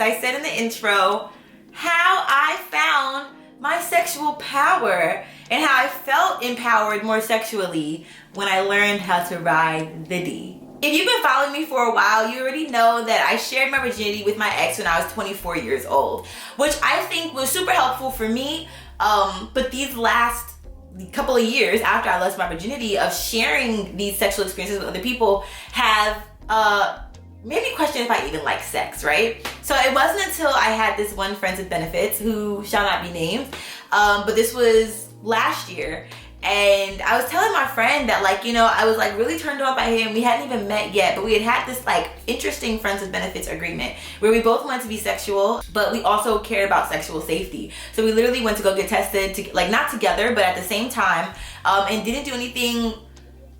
I said in the intro, how I found my sexual power and how I felt empowered more sexually when I learned how to ride the D. If you've been following me for a while, you already know that I shared my virginity with my ex when I was 24 years old, which I think was super helpful for me. But these last couple of years after I lost my virginity of sharing these sexual experiences with other people have made me question if I even like sex, right? So it wasn't until I had this one Friends with Benefits, who shall not be named, but this was last year. And I was telling my friend that, like, you know, I was like really turned on by him. We hadn't even met yet, but we had this like interesting Friends with Benefits agreement where we both wanted to be sexual, but we also cared about sexual safety. So we literally went to go get tested, to, like, not together, but at the same time, and didn't do anything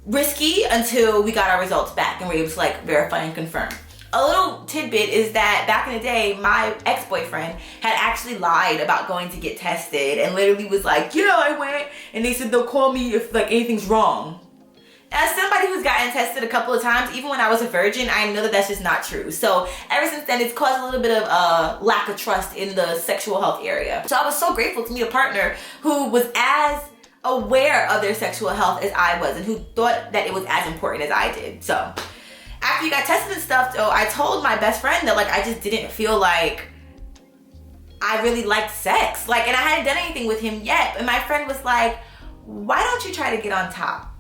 risky until we got our results back and were able to like verify and confirm. A little tidbit is that back in the day, my ex-boyfriend had actually lied about going to get tested and literally was like, yeah, I went, and they said they'll call me if like anything's wrong. As somebody who's gotten tested a couple of times, even when I was a virgin, I know that that's just not true. So ever since then, it's caused a little bit of lack of trust in the sexual health area. So I was so grateful to meet a partner who was as aware of their sexual health as I was and who thought that it was as important as I did. So after you got tested and stuff, though, I told my best friend that like I just didn't feel like I really liked sex. Like, and I hadn't done anything with him yet. And my friend was like, why don't you try to get on top?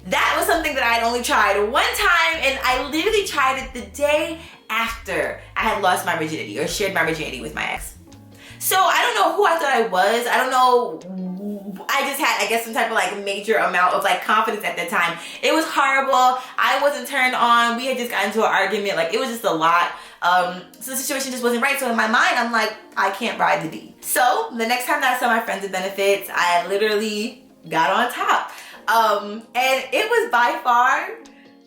That was something that I had only tried one time, and I literally tried it the day after I had lost my virginity or shared my virginity with my ex. So I don't know who I thought I was. I don't know. I just had, I guess, some type of like major amount of like confidence at that time. It was horrible. I wasn't turned on. We had just gotten into an argument. Like, it was just a lot. So the situation just wasn't right. So in my mind, I'm like, I can't ride the D. So the next time that I saw my Friends with Benefits, I literally got on top. And it was by far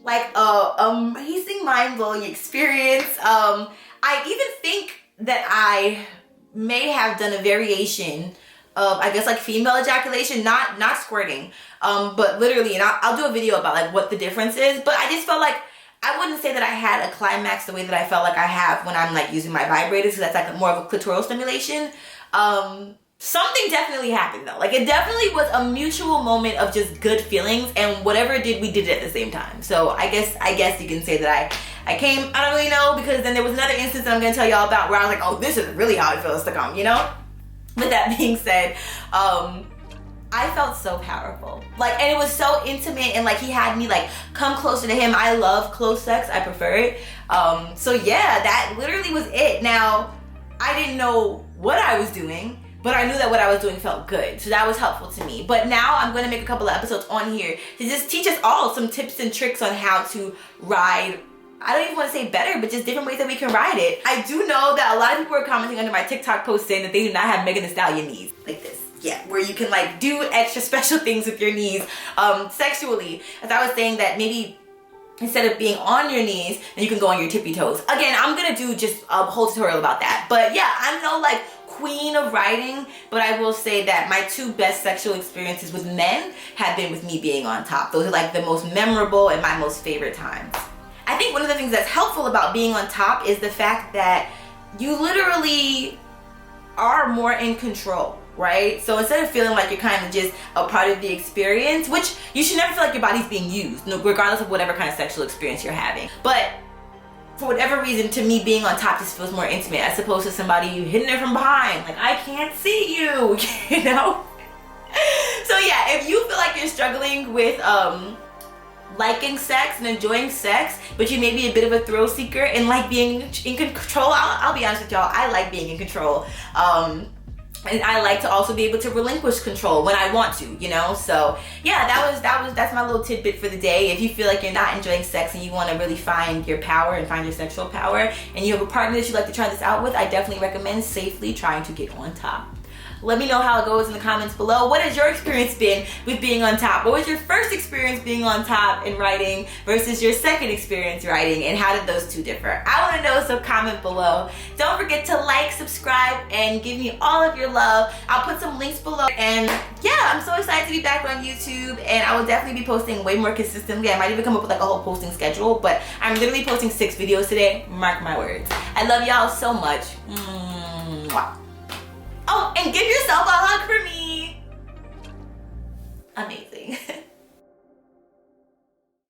like a amazing, mind-blowing experience. I even think that I may have done a variation of, I guess, like female ejaculation, not squirting, but literally, and I'll do a video about like what the difference is, but I just felt like I wouldn't say that I had a climax the way that I felt like I have when I'm like using my vibrators, because that's like more of a clitoral stimulation. Something definitely happened though. Like, it definitely was a mutual moment of just good feelings, and whatever it did, we did it at the same time. So I guess you can say that I came, I don't really know, because then there was another instance that I'm gonna tell y'all about where I was like, oh, this is really how it feels to come, you know? With that being said, I felt so powerful. Like, and it was so intimate, and like he had me like come closer to him. I love close sex, I prefer it. So yeah, that literally was it. Now, I didn't know what I was doing, but I knew that what I was doing felt good. So that was helpful to me. But now I'm gonna make a couple of episodes on here to just teach us all some tips and tricks on how to ride, I don't even want to say better, but just different ways that we can ride it. I do know that a lot of people are commenting under my TikTok post saying that they do not have Megan Thee Stallion knees. Like this. Yeah, where you can like do extra special things with your knees sexually. As I was saying, that maybe instead of being on your knees, then you can go on your tippy toes. Again, I'm gonna do just a whole tutorial about that. But yeah, I'm no like queen of riding, but I will say that my two best sexual experiences with men have been with me being on top. Those are like the most memorable and my most favorite times. I think one of the things that's helpful about being on top is the fact that you literally are more in control, right? So instead of feeling like you're kind of just a part of the experience, which you should never feel like your body's being used, regardless of whatever kind of sexual experience you're having. But for whatever reason, to me, being on top just feels more intimate as opposed to somebody hitting it from behind. Like, I can't see you, you know? So yeah, if you feel like you're struggling with liking sex and enjoying sex, but you may be a bit of a thrill seeker and like being in control, I'll be honest with y'all, I like being in control. And I like to also be able to relinquish control when I want to, you know? So yeah, that's my little tidbit for the day. If you feel like you're not enjoying sex and you want to really find your power and find your sexual power, and you have a partner that you'd like to try this out with, I definitely recommend safely trying to get on top. Let me know how it goes in the comments below. What has your experience been with being on top? What was your first experience being on top in writing versus your second experience writing, and how did those two differ? I want to know, so comment below. Don't forget to like, subscribe, and give me all of your love. I'll put some links below. And yeah, I'm so excited to be back on YouTube, and I will definitely be posting way more consistently. I might even come up with like a whole posting schedule, but I'm literally posting 6 videos today. Mark my words. I love y'all so much. Mwah. Oh, and give yourself a hug for me. Amazing.